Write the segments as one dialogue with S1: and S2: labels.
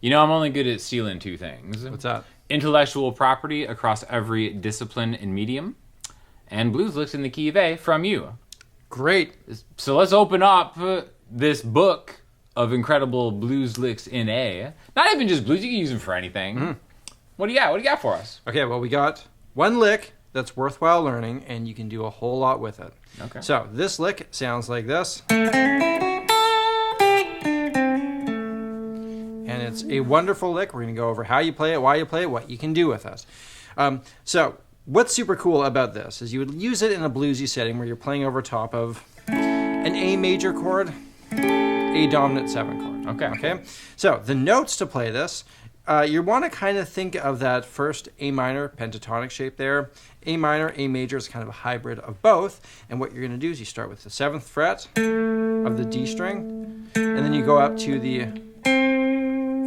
S1: You know, I'm only good at stealing two things.
S2: What's that?
S1: Intellectual property across every discipline and medium, and blues licks in the key of A from you.
S2: Great.
S1: So let's open up this book of incredible blues licks in A. Not even just blues, you can use them for anything. Mm-hmm. What do you got? What do you got for us?
S2: Okay, well, we got one lick that's worthwhile learning, and you can do a whole lot with it.
S1: Okay.
S2: So this lick sounds like this. And it's a wonderful lick. We're going to go over how you play it, why you play it, what you can do with it. So what's super cool about this is you would use it in a bluesy setting where you're playing over top of an A major chord, A dominant 7 chord. Okay. So the notes to play this, you want to kind of think of that first A minor pentatonic shape there. A minor, A major is kind of a hybrid of both. And what you're going to do is you start with the 7th fret of the D string, and then you go up to the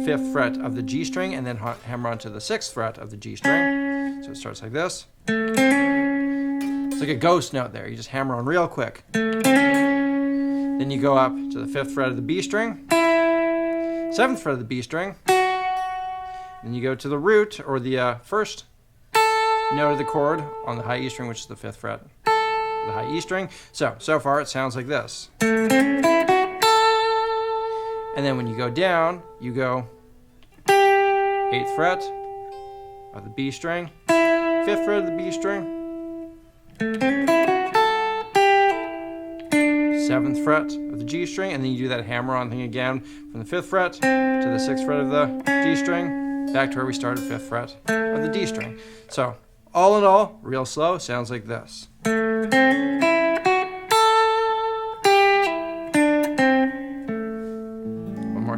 S2: 5th fret of the G string, and then hammer onto the 6th fret of the G string. So it starts like this. It's like a ghost note there. You just hammer on real quick. Then you go up to the 5th fret of the B string, 7th fret of the B string. Then you go to the root, or the first note of the chord on the high E string, which is the 5th fret of the high E string. So far it sounds like this. And then when you go down, you go 8th fret of the B string, 5th fret of the B string, 7th fret of the G string, and then you do that hammer-on thing again from the 5th fret to the 6th fret of the G string, back to where we started, 5th fret of the D string. So all in all, real slow, sounds like this.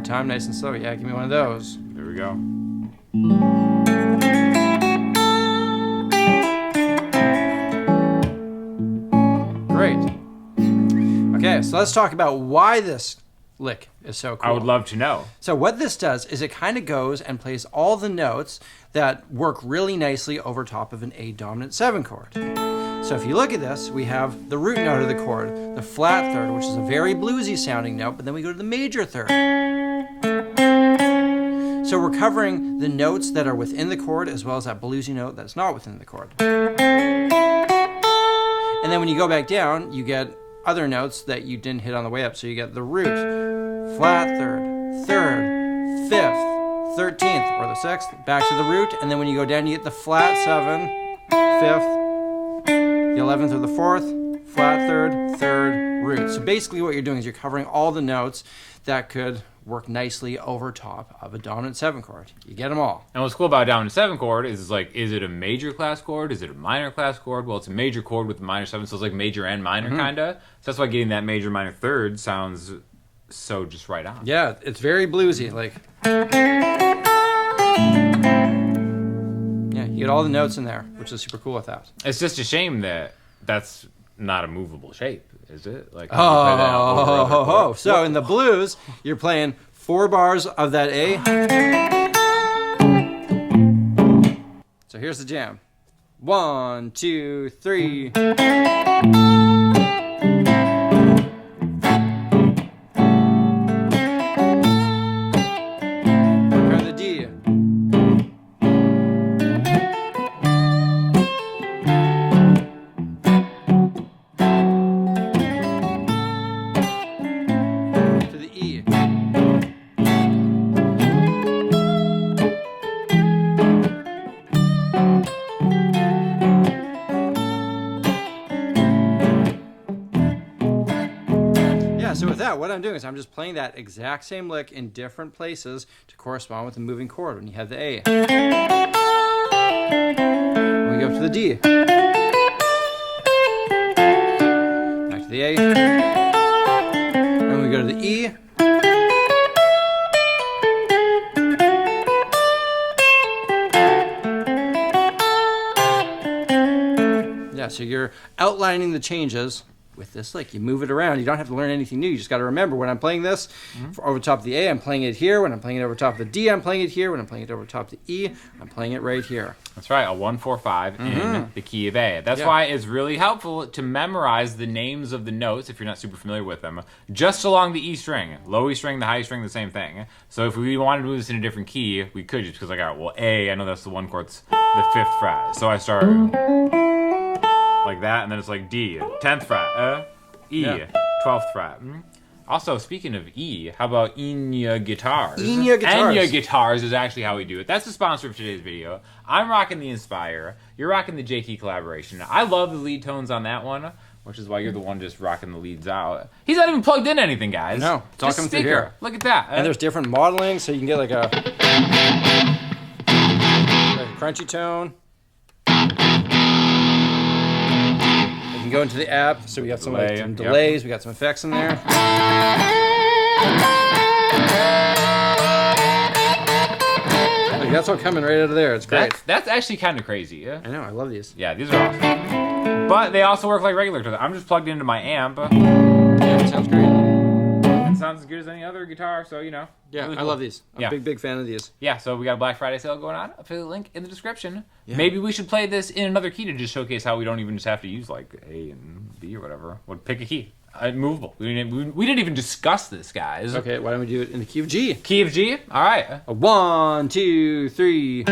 S2: Time, nice and slow. Yeah, give me one of those.
S1: There we go.
S2: Great. Okay, so let's talk about why this lick is so cool.
S1: I would love to know.
S2: So what this does is it kind of goes and plays all the notes that work really nicely over top of an A dominant 7 chord. So if you look at this, we have the root note of the chord, the flat third, which is a very bluesy sounding note, but then we go to the major third. So we're covering the notes that are within the chord as well as that bluesy note that's not within the chord. And then when you go back down, you get other notes that you didn't hit on the way up. So you get the root, flat third, third, 5th, 13th, or the 6th, back to the root. And then when you go down, you get the flat 7, 5th, the 11th or the 4th, flat third, third, root. So basically what you're doing is you're covering all the notes that could work nicely over top of a dominant 7 chord. You get them all.
S1: And what's cool about a dominant 7 chord is is it a major class chord? Is it a minor class chord? Well, it's a major chord with a minor 7, so it's like major and minor kind of. So that's why getting that major minor third sounds so just right on.
S2: Yeah, it's very bluesy. Yeah, you get all the notes in there, which is super cool with that.
S1: It's just a shame that that's not a movable shape, is it?
S2: So in the blues, you're playing 4 bars of that A. So here's the jam. 1, 2, 3. So with that, what I'm doing is I'm just playing that exact same lick in different places to correspond with the moving chord. When you have the A, we go up to the D, back to the A, and we go to the E, yeah, so you're outlining the changes with this lick. You move it around. You don't have to learn anything new. You just got to remember when I'm playing this over top of the A, I'm playing it here. When I'm playing it over top of the D, I'm playing it here. When I'm playing it over top of the E, I'm playing it right here.
S1: That's right, a 1-4-5 in the key of A. That's why it's really helpful to memorize the names of the notes if you're not super familiar with them, just along the E string. Low E string, the high E string, the same thing. So if we wanted to move this in a different key, we could just because, like, all right, well, A, I know that's the 1 chord's the 5th fret. So I start like that, and then it's like D, 10th fret, E, 12th fret. Also, speaking of E, how about Enya Guitars?
S2: Enya Guitars.
S1: Enya Guitars is actually how we do it. That's the sponsor of today's video. I'm rocking the Inspire. You're rocking the JT collaboration. I love the lead tones on that one, which is why you're the one just rocking the leads out. He's not even plugged in anything, guys.
S2: No, it's all
S1: just
S2: coming through
S1: speaker.
S2: here.
S1: Look at that.
S2: And there's different modeling, so you can get like a crunchy tone. You can go into the app, so we got some,
S1: Delay,
S2: some
S1: yep.
S2: delays, we got some effects in there. Like, that's all coming right out of there. It's great.
S1: That's actually kind of crazy. Yeah?
S2: I know, I love these.
S1: Yeah, these are awesome. But they also work like regular guitars. I'm just plugged into my amp.
S2: Yeah, it sounds great.
S1: It sounds as good as any other guitar, so, you know.
S2: Yeah,
S1: really
S2: I
S1: cool.
S2: love these. I'm a big fan of these.
S1: Yeah, so we got a Black Friday sale going on. Affiliate link in the description.
S2: Yeah.
S1: Maybe we should play this in another key to just showcase how we don't even just have to use like A and B or whatever. We'll pick a key. Movable. We didn't even discuss this, guys.
S2: Okay, why don't we do it in the key of G?
S1: Key of G? All right.
S2: A 1, 2, 3.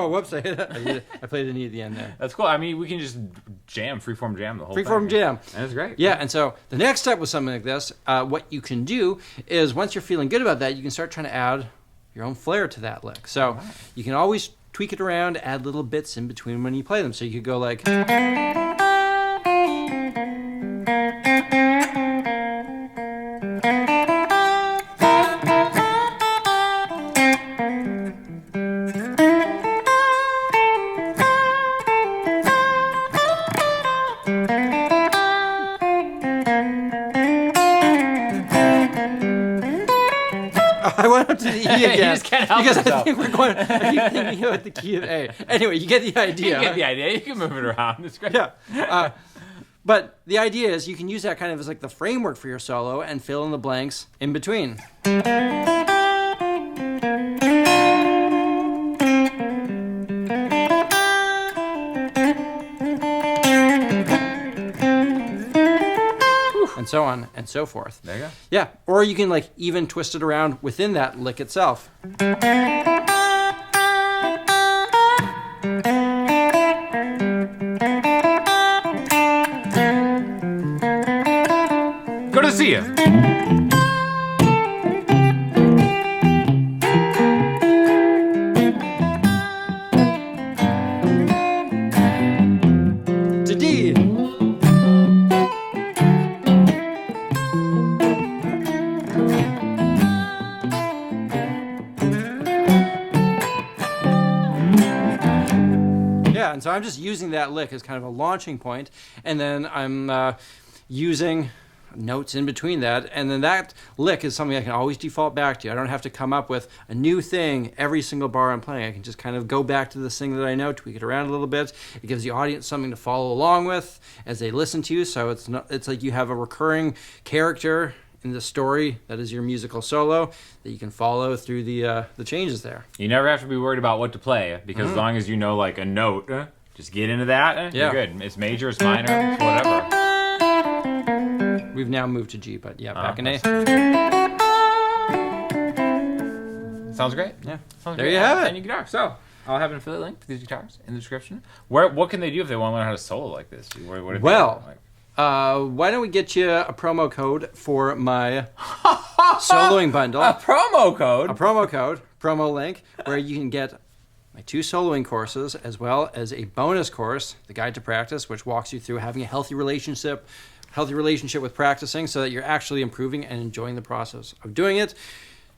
S2: Whoops, I played an E at the end there.
S1: That's cool. I mean, we can just freeform jam the whole thing.
S2: Freeform jam.
S1: And it's great.
S2: Yeah, and so the next step with something like this, what you can do is once you're feeling good about that, you can start trying to add your own flair to that lick. So you can always tweak it around, add little bits in between when you play them. So you could go like... I went up to the E again.
S1: He just can't help
S2: because
S1: himself.
S2: I think we're going. I keep thinking about the key of A. Anyway, you get the idea.
S1: You get the idea. You can move it around. It's great.
S2: Yeah. But the idea is you can use that kind of as like the framework for your solo and fill in the blanks in between. And so on and so forth.
S1: There you go.
S2: Yeah, or you can like even twist it around within that lick itself.
S1: Go to see you.
S2: To D. Yeah, and so I'm just using that lick as kind of a launching point, and then I'm using notes in between that, and then that lick is something I can always default back to. I don't have to come up with a new thing every single bar I'm playing. I can just kind of go back to this thing that I know, tweak it around a little bit. It gives the audience something to follow along with as they listen to you, so it's like you have a recurring character in the story that is your musical solo that you can follow through the changes there.
S1: You never have to be worried about what to play because as long as you know like a note, just get into that.
S2: Yeah.
S1: You're good. It's major, it's minor, it's whatever.
S2: We've now moved to G, but yeah, back in A.
S1: Sounds great.
S2: Yeah.
S1: Sounds
S2: There
S1: great.
S2: you have it.
S1: And your guitar. So I'll have an affiliate link to these guitars in the description. What can they do if they want to learn how to solo like this? What if
S2: Well,
S1: they, like,
S2: why don't we get you a promo code for my soloing bundle?
S1: a promo code.
S2: A promo code, promo link, where you can get my 2 soloing courses, as well as a bonus course, The Guide to Practice, which walks you through having a healthy relationship with practicing so that you're actually improving and enjoying the process of doing it.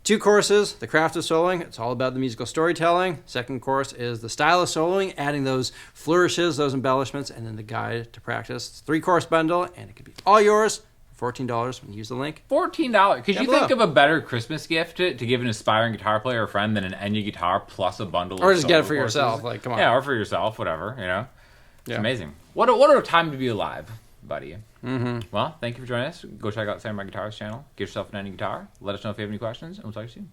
S2: 2 courses, The Craft of Soloing. It's all about the musical storytelling. Second course is The Style of Soloing, adding those flourishes, those embellishments, and then The Guide to Practice. It's a 3-course bundle, and it could be all yours for $14 when you use the link.
S1: $14. Could
S2: Down
S1: you
S2: below.
S1: think of a better Christmas gift to give an aspiring guitar player or friend than an Enya guitar plus a bundle?
S2: Or
S1: of
S2: just get it
S1: solo
S2: for
S1: courses?
S2: yourself. Like, come on.
S1: Yeah, or for yourself, whatever. You know, it's
S2: Yeah.
S1: amazing. What a time to be alive, buddy. Mm-hmm. Well, thank you for joining us. Go check out Samurai Guitar's channel. Get yourself an Enya guitar. Let us know if you have any questions, and we'll talk to you soon.